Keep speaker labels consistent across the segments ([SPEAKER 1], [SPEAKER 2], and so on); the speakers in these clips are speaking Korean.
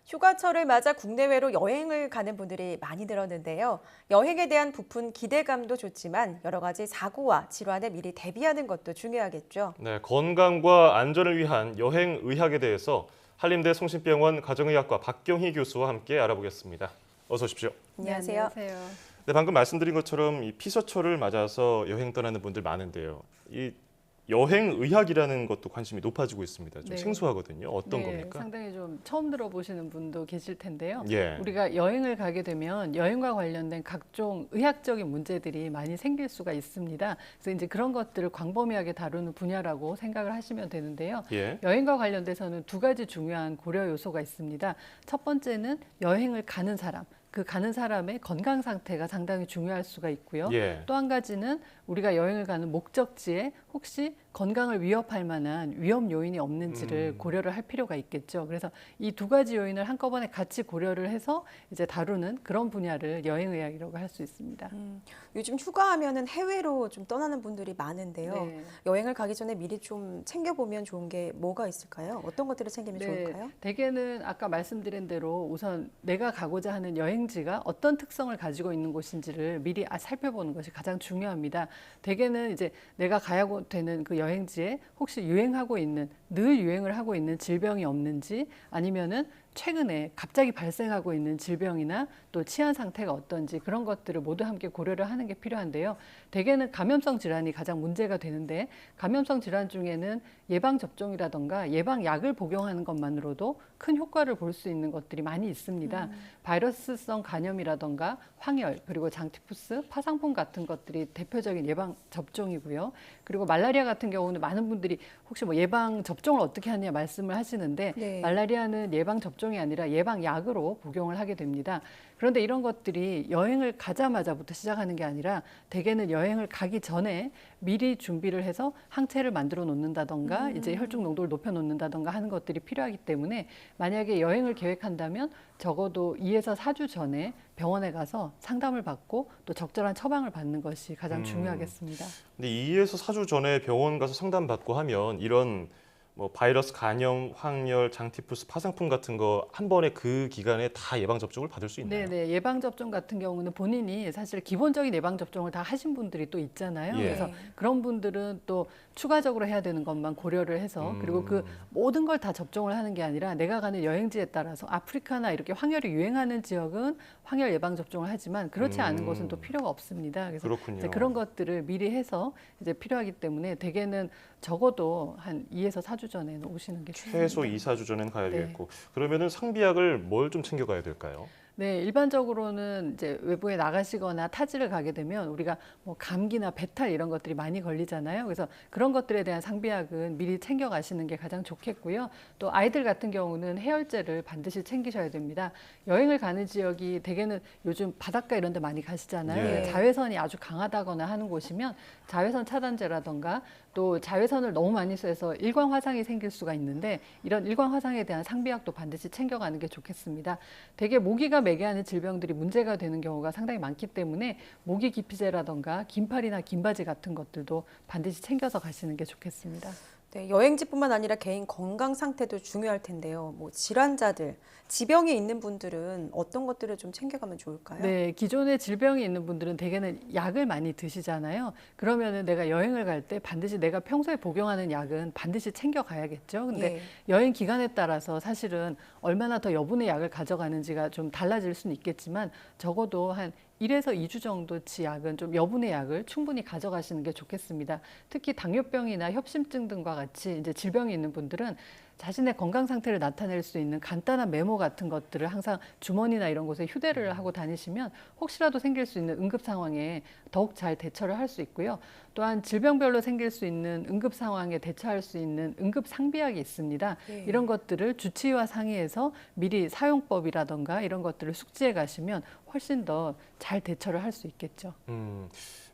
[SPEAKER 1] 휴가철을 맞아 국내외로 여행을 가는 분들이 많이 늘었는데요. 여행에 대한 부푼 기대감도 좋지만 여러 가지 사고와 질환에 미리 대비하는 것도 중요하겠죠.
[SPEAKER 2] 네, 건강과 안전을 위한 여행 의학에 대해서 한림대 성심병원 가정의학과 박경희 교수와 함께 알아보겠습니다. 어서 오십시오.
[SPEAKER 1] 안녕하세요.
[SPEAKER 3] 네, 안녕하세요.
[SPEAKER 2] 네, 방금 말씀드린 것처럼 이 피서철을 맞아서 여행 떠나는 분들 많은데요. 이 여행 의학이라는 것도 관심이 높아지고 있습니다. 좀
[SPEAKER 3] 네.
[SPEAKER 2] 생소하거든요. 어떤
[SPEAKER 3] 네,
[SPEAKER 2] 겁니까?
[SPEAKER 3] 상당히 좀 처음 들어보시는 분도 계실 텐데요.
[SPEAKER 2] 예.
[SPEAKER 3] 우리가 여행을 가게 되면 여행과 관련된 각종 의학적인 문제들이 많이 생길 수가 있습니다. 그래서 이제 그런 것들을 광범위하게 다루는 분야라고 생각을 하시면 되는데요.
[SPEAKER 2] 예.
[SPEAKER 3] 여행과 관련돼서는 두 가지 중요한 고려 요소가 있습니다. 첫 번째는 여행을 가는 사람. 그 가는 사람의 건강 상태가 상당히 중요할 수가 있고요.
[SPEAKER 2] 예.
[SPEAKER 3] 또 한 가지는 우리가 여행을 가는 목적지에 혹시 건강을 위협할 만한 위험 요인이 없는지를 고려를 할 필요가 있겠죠. 그래서 이 두 가지 요인을 한꺼번에 같이 고려를 해서 이제 다루는 그런 분야를 여행의학이라고 할 수 있습니다.
[SPEAKER 1] 요즘 휴가하면은 해외로 좀 떠나는 분들이 많은데요.
[SPEAKER 3] 네.
[SPEAKER 1] 여행을 가기 전에 미리 좀 챙겨보면 좋은 게 뭐가 있을까요? 어떤 것들을 챙기면 좋을까요?
[SPEAKER 3] 대개는 아까 말씀드린 대로 우선 내가 가고자 하는 여행지가 어떤 특성을 가지고 있는 곳인지를 미리 살펴보는 것이 가장 중요합니다. 대개는 이제 내가 가야 되는 그 여행지에 혹시 늘 유행을 하고 있는 질병이 없는지 아니면은 최근에 갑자기 발생하고 있는 질병이나 또 치안 상태가 어떤지 그런 것들을 모두 함께 고려를 하는 게 필요한데요. 대개는 감염성 질환이 가장 문제가 되는데 감염성 질환 중에는 예방접종이라던가 예방약을 복용하는 것만으로도 큰 효과를 볼 수 있는 것들이 많이 있습니다. 바이러스성 간염이라던가 황열 그리고 장티푸스, 파상풍 같은 것들이 대표적인 예방접종이고요. 그리고 말라리아 같은 경우는 많은 분들이 혹시 뭐 예방접종을 어떻게 하느냐 말씀을 하시는데
[SPEAKER 1] 네.
[SPEAKER 3] 말라리아는 예방접종이 아니라 예방약으로 복용을 하게 됩니다. 그런데 이런 것들이 여행을 가자마자부터 시작하는 게 아니라 대개는 여행을 가기 전에 미리 준비를 해서 항체를 만들어 놓는다던가 이제 혈중 농도를 높여 놓는다던가 하는 것들이 필요하기 때문에 만약에 여행을 계획한다면 적어도 2에서 4주 전에 병원에 가서 상담을 받고 또 적절한 처방을 받는 것이 가장 중요하겠습니다.
[SPEAKER 2] 근데 2에서 4주 전에 병원 가서 상담받고 하면 이런 뭐 바이러스 간염, 황열, 장티푸스, 파상풍 같은 거 한 번에 그 기간에 다 예방 접종을 받을 수 있나요?
[SPEAKER 3] 네네. 예방접종 같은 경우는 본인이 사실 기본적인 예방접종을 다 하신 분들이 또 있잖아요.
[SPEAKER 2] 예.
[SPEAKER 3] 그래서 그런 분들은 또 추가적으로 해야 되는 것만 고려를 해서 그리고 그 모든 걸 다 접종을 하는 게 아니라 내가 가는 여행지에 따라서 아프리카나 이렇게 황열이 유행하는 지역은 황열 예방접종을 하지만 그렇지 않은 곳은 또 필요가 없습니다. 그래서
[SPEAKER 2] 그렇군요.
[SPEAKER 3] 이제 그런 것들을 미리 해서 이제 필요하기 때문에 대개는 적어도 한 2에서 4주 전에는 오시는 게 좋습니다.
[SPEAKER 2] 최소 2, 4주 전에는 가야
[SPEAKER 3] 네.
[SPEAKER 2] 되겠고. 그러면은 상비약을 뭘 좀 챙겨가야 될까요?
[SPEAKER 3] 네, 일반적으로는 이제 외부에 나가시거나 타지를 가게 되면 우리가 뭐 감기나 배탈 이런 것들이 많이 걸리잖아요. 그래서 그런 것들에 대한 상비약은 미리 챙겨 가시는 게 가장 좋겠고요. 또 아이들 같은 경우는 해열제를 반드시 챙기셔야 됩니다. 여행을 가는 지역이 대개는 요즘 바닷가 이런 데 많이 가시잖아요.
[SPEAKER 2] 예.
[SPEAKER 3] 자외선이 아주 강하다거나 하는 곳이면 자외선 차단제라던가 또 자외선을 너무 많이 쐬서 일광 화상이 생길 수가 있는데 이런 일광 화상에 대한 상비약도 반드시 챙겨가는 게 좋겠습니다. 대개 모기가 매개하는 질병들이 문제가 되는 경우가 상당히 많기 때문에 모기 기피제라던가 긴팔이나 긴바지 같은 것들도 반드시 챙겨서 가시는 게 좋겠습니다.
[SPEAKER 1] 네, 여행지뿐만 아니라 개인 건강 상태도 중요할 텐데요. 뭐 질환자들, 지병이 있는 분들은 어떤 것들을 좀 챙겨가면 좋을까요?
[SPEAKER 3] 네, 기존에 질병이 있는 분들은 대개는 약을 많이 드시잖아요. 그러면은 내가 여행을 갈 때 반드시 내가 평소에 복용하는 약은 반드시 챙겨 가야겠죠. 근데
[SPEAKER 1] 예.
[SPEAKER 3] 여행 기간에 따라서 사실은 얼마나 더 여분의 약을 가져가는지가 좀 달라질 수는 있겠지만 적어도 한 1에서 2주 정도치 약은 좀 여분의 약을 충분히 가져가시는 게 좋겠습니다. 특히 당뇨병이나 협심증 등과 같이 이제 질병이 있는 분들은 자신의 건강 상태를 나타낼 수 있는 간단한 메모 같은 것들을 항상 주머니나 이런 곳에 휴대를 하고 다니시면 혹시라도 생길 수 있는 응급 상황에 더욱 잘 대처를 할 수 있고요. 또한 질병별로 생길 수 있는 응급 상황에 대처할 수 있는 응급 상비약이 있습니다.
[SPEAKER 1] 예.
[SPEAKER 3] 이런 것들을 주치의와 상의해서 미리 사용법이라던가 이런 것들을 숙지해 가시면 훨씬 더 잘 대처를 할 수 있겠죠.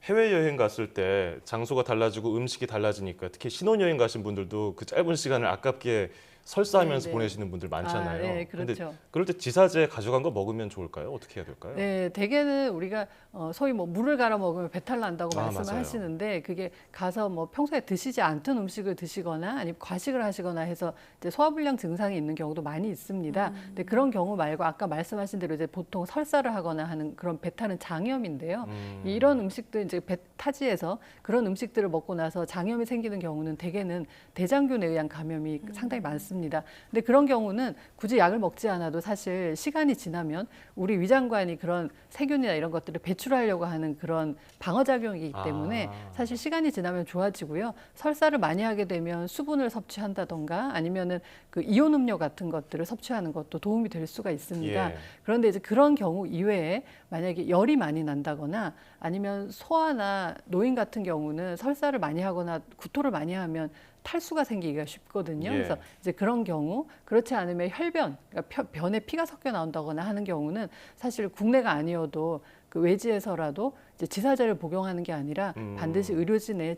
[SPEAKER 2] 해외여행 갔을 때 장소가 달라지고 음식이 달라지니까 특히 신혼여행 가신 분들도 그 짧은 시간을 아깝게 설사하면서
[SPEAKER 3] 네, 네.
[SPEAKER 2] 보내시는 분들 많잖아요.
[SPEAKER 3] 네,
[SPEAKER 2] 근데
[SPEAKER 3] 그렇죠.
[SPEAKER 2] 그럴 때 지사제 가져간 거 먹으면 좋을까요? 어떻게 해야 될까요?
[SPEAKER 3] 네, 대개는 우리가 소위 뭐 물을 갈아 먹으면 배탈 난다고 말씀을
[SPEAKER 2] 맞아요.
[SPEAKER 3] 하시는데 그게 가서 뭐 평소에 드시지 않던 음식을 드시거나 아니면 과식을 하시거나 해서 이제 소화불량 증상이 있는 경우도 많이 있습니다. 근데 그런 경우 말고 아까 말씀하신 대로 이제 보통 설사를 하거나 하는 그런 배탈은 장염인데요. 이런 음식들 이제 배 타지에서 그런 음식들을 먹고 나서 장염이 생기는 경우는 대개는 대장균에 의한 감염이 상당히 많습니다. 근데 그런 경우는 굳이 약을 먹지 않아도 사실 시간이 지나면 우리 위장관이 그런 세균이나 이런 것들을 배출하려고 하는 그런 방어작용이기 때문에 사실 시간이 지나면 좋아지고요. 설사를 많이 하게 되면 수분을 섭취한다던가 아니면은 그 이온 음료 같은 것들을 섭취하는 것도 도움이 될 수가 있습니다.
[SPEAKER 2] 예.
[SPEAKER 3] 그런데 이제 그런 경우 이외에 만약에 열이 많이 난다거나 아니면 소아나 노인 같은 경우는 설사를 많이 하거나 구토를 많이 하면 탈수가 생기기가 쉽거든요.
[SPEAKER 2] 예.
[SPEAKER 3] 그래서 이제 그런 경우 그렇지 않으면 혈변, 그러니까 변에 피가 섞여 나온다거나 하는 경우는 사실 국내가 아니어도 그 외지에서라도 이제 지사제를 복용하는 게 아니라 반드시 의료진의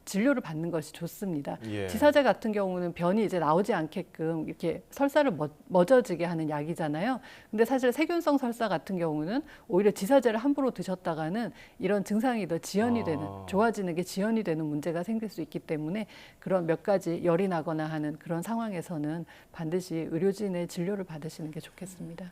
[SPEAKER 3] 진료를 받는 것이 좋습니다.
[SPEAKER 2] 예.
[SPEAKER 3] 지사제 같은 경우는 변이 이제 나오지 않게끔 이렇게 설사를 멎어지게 하는 약이잖아요. 근데 사실 세균성 설사 같은 경우는 오히려 지사제를 함부로 드셨다가는 이런 증상이 더 지연이 되는, 좋아지는 게 지연이 되는 문제가 생길 수 있기 때문에 그런 몇 가지 열이 나거나 하는 그런 상황에서는 반드시 의료진의 진료를 받으시는 게 좋겠습니다.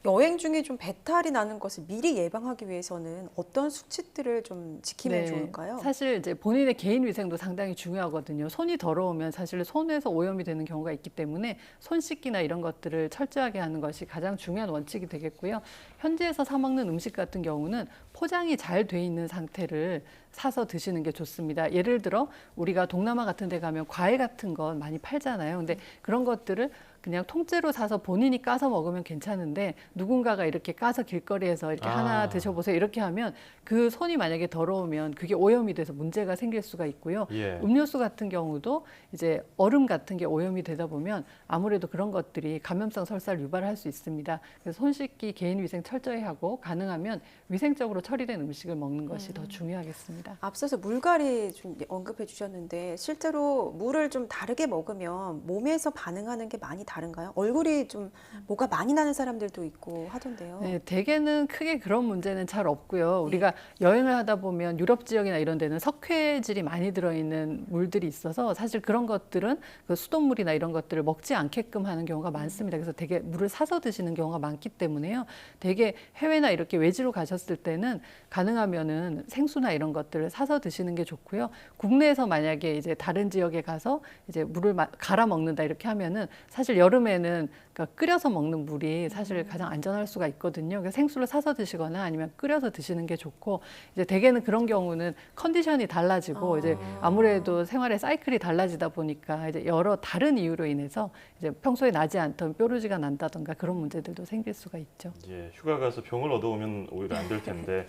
[SPEAKER 1] 여행 중에 좀 배탈이 나는 것을 미리 예방하기 위해서는 어떤 수칙들을 좀 지키면 좋을까요?
[SPEAKER 3] 사실 이제 본인의 개인 위생도 상당히 중요하거든요. 손이 더러우면 사실 손에서 오염이 되는 경우가 있기 때문에 손 씻기나 이런 것들을 철저하게 하는 것이 가장 중요한 원칙이 되겠고요. 현지에서 사 먹는 음식 같은 경우는 포장이 잘 돼 있는 상태를 사서 드시는 게 좋습니다. 예를 들어 우리가 동남아 같은 데 가면 과일 같은 건 많이 팔잖아요. 근데 그런 것들을 그냥 통째로 사서 본인이 까서 먹으면 괜찮은데 누군가가 이렇게 까서 길거리에서 이렇게 하나 드셔보세요 이렇게 하면 그 손이 만약에 더러우면 그게 오염이 돼서 문제가 생길 수가 있고요.
[SPEAKER 2] 예.
[SPEAKER 3] 음료수 같은 경우도 이제 얼음 같은 게 오염이 되다 보면 아무래도 그런 것들이 감염성 설사를 유발할 수 있습니다. 그래서 손 씻기, 개인 위생 철저히 하고 가능하면 위생적으로 처리된 음식을 먹는 것이 더 중요하겠습니다.
[SPEAKER 1] 앞서서 물갈이 좀 언급해 주셨는데 실제로 물을 좀 다르게 먹으면 몸에서 반응하는 게 많이 다른가요? 얼굴이 좀 뭐가 많이 나는 사람들도 있고 하던데요.
[SPEAKER 3] 네, 대개는 크게 그런 문제는 잘 없고요. 우리가 여행을 하다 보면 유럽 지역이나 이런 데는 석회질이 많이 들어있는 물들이 있어서 사실 그런 것들은 그 수돗물이나 이런 것들을 먹지 않게끔 하는 경우가 많습니다. 그래서 되게 물을 사서 드시는 경우가 많기 때문에요. 되게 해외나 이렇게 외지로 가셨을 때는 가능하면은 생수나 이런 것들을 사서 드시는 게 좋고요. 국내에서 만약에 이제 다른 지역에 가서 이제 물을 갈아 먹는다 이렇게 하면은 사실 여름에는 그러니까 끓여서 먹는 물이 사실 가장 안전할 수가 있거든요. 그래서 생수를 사서 드시거나 아니면 끓여서 드시는 게 좋고 이제 대개는 그런 경우는 컨디션이 달라지고 이제 아무래도 생활의 사이클이 달라지다 보니까 이제 여러 다른 이유로 인해서 이제 평소에 나지 않던 뾰루지가 난다던가 그런 문제들도 생길 수가 있죠.
[SPEAKER 2] 예, 휴가 가서 병을 얻어오면 오히려 안 될 텐데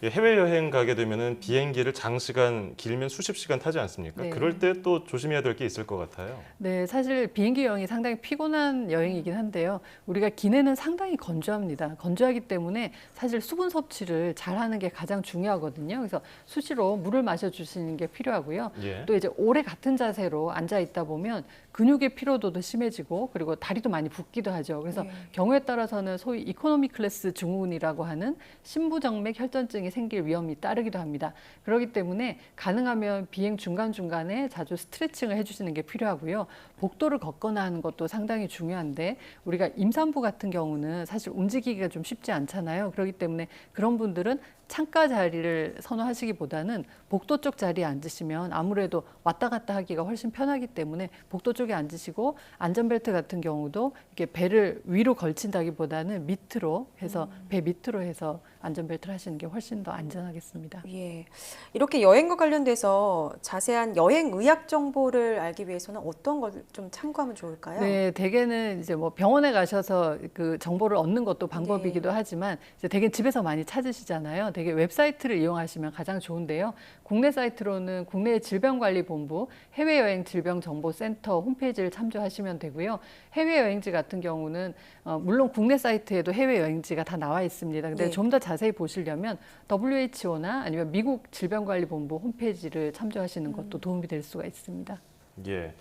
[SPEAKER 2] 해외 여행 가게 되면은 비행기를 장시간 길면 수십 시간 타지 않습니까?
[SPEAKER 3] 네.
[SPEAKER 2] 그럴 때 또 조심해야 될 게 있을 것 같아요.
[SPEAKER 3] 네, 사실 비행기 여행이 상당히 피곤한 여행이긴 한데요. 우리가 기내는 상당히 건조합니다. 건조하기 때문에 사실 수분 섭취를 잘하는 게 가장 중요하거든요. 그래서 수시로 물을 마셔주시는 게 필요하고요.
[SPEAKER 2] 예.
[SPEAKER 3] 또 이제 오래 같은 자세로 앉아 있다 보면 근육의 피로도도 심해지고 그리고 다리도 많이 붓기도 하죠. 그래서 경우에 따라서는 소위 이코노미 클래스 증후군이라고 하는 심부정맥 혈전증이 생길 위험이 따르기도 합니다. 그렇기 때문에 가능하면 비행 중간중간에 자주 스트레칭을 해주시는 게 필요하고요. 복도를 걷거나 하는 것도 상당히 중요한데 우리가 임산부 같은 경우는 사실 움직이기가 좀 쉽지 않잖아요. 그렇기 때문에 그런 분들은 창가 자리를 선호하시기보다는 복도 쪽 자리에 앉으시면 아무래도 왔다 갔다 하기가 훨씬 편하기 때문에 복도 쪽에 앉으시고 안전벨트 같은 경우도 이렇게 배를 위로 걸친다기보다는 밑으로 해서 배 밑으로 해서 안전벨트를 하시는 게 훨씬 더 안전하겠습니다.
[SPEAKER 1] 예. 이렇게 여행과 관련돼서 자세한 여행 의학 정보를 알기 위해서는 어떤 걸 좀 참고하면 좋을까요?
[SPEAKER 3] 네, 대개는 이제 뭐 병원에 가셔서 그 정보를 얻는 것도 방법이기도 하지만 이제 대개 집에서 많이 찾으시잖아요. 되게 웹사이트를 이용하시면 가장 좋은데요. 국내 사이트로는 국내 질병관리본부 해외여행 질병정보센터 홈페이지를 참조하시면 되고요. 해외여행지 같은 경우는 물론 국내 사이트에도 해외여행지가 다 나와 있습니다. 근데 좀 더 자세히 보시려면 WHO나 아니면 미국 질병관리본부 홈페이지를 참조하시는 것도 도움이 될 수가 있습니다.
[SPEAKER 2] 예.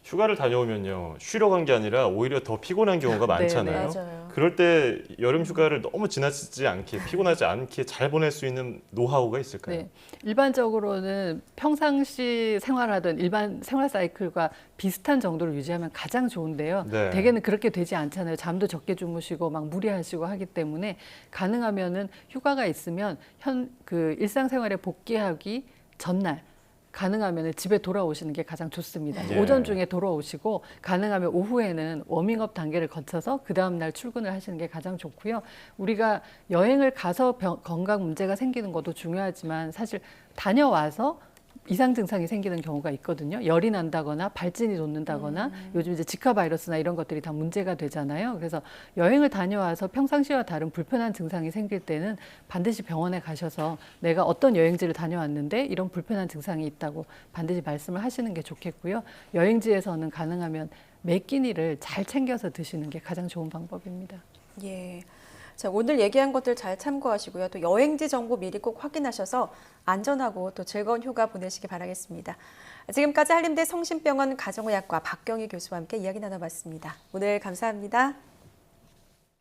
[SPEAKER 2] 휴가를 다녀오면요. 쉬러 간 게 아니라 오히려 더 피곤한 경우가
[SPEAKER 3] 네,
[SPEAKER 2] 많잖아요.
[SPEAKER 1] 맞아요.
[SPEAKER 2] 그럴 때 여름 휴가를 너무 지나치지 않게 피곤하지 않게 잘 보낼 수 있는 노하우가 있을까요?
[SPEAKER 3] 네. 일반적으로는 평상시 생활하던 일반 생활 사이클과 비슷한 정도를 유지하면 가장 좋은데요.
[SPEAKER 2] 네.
[SPEAKER 3] 대개는 그렇게 되지 않잖아요. 잠도 적게 주무시고 막 무리하시고 하기 때문에 가능하면은 휴가가 있으면 그 일상생활에 복귀하기 전날 가능하면 집에 돌아오시는 게 가장 좋습니다.
[SPEAKER 2] 예.
[SPEAKER 3] 오전 중에 돌아오시고 가능하면 오후에는 워밍업 단계를 거쳐서 그 다음날 출근을 하시는 게 가장 좋고요. 우리가 여행을 가서 건강 문제가 생기는 것도 중요하지만 사실 다녀와서 이상 증상이 생기는 경우가 있거든요. 열이 난다거나 발진이 돋는다거나 요즘 이제 지카 바이러스나 이런 것들이 다 문제가 되잖아요. 그래서 여행을 다녀와서 평상시와 다른 불편한 증상이 생길 때는 반드시 병원에 가셔서 내가 어떤 여행지를 다녀왔는데 이런 불편한 증상이 있다고 반드시 말씀을 하시는 게 좋겠고요. 여행지에서는 가능하면 매 끼니를 잘 챙겨서 드시는 게 가장 좋은 방법입니다.
[SPEAKER 1] 예. 자, 오늘 얘기한 것들 잘 참고하시고요. 또 여행지 정보 미리 꼭 확인하셔서 안전하고 또 즐거운 휴가 보내시기 바라겠습니다. 지금까지 한림대 성심병원 가정의학과 박경희 교수와 함께 이야기 나눠봤습니다. 오늘 감사합니다.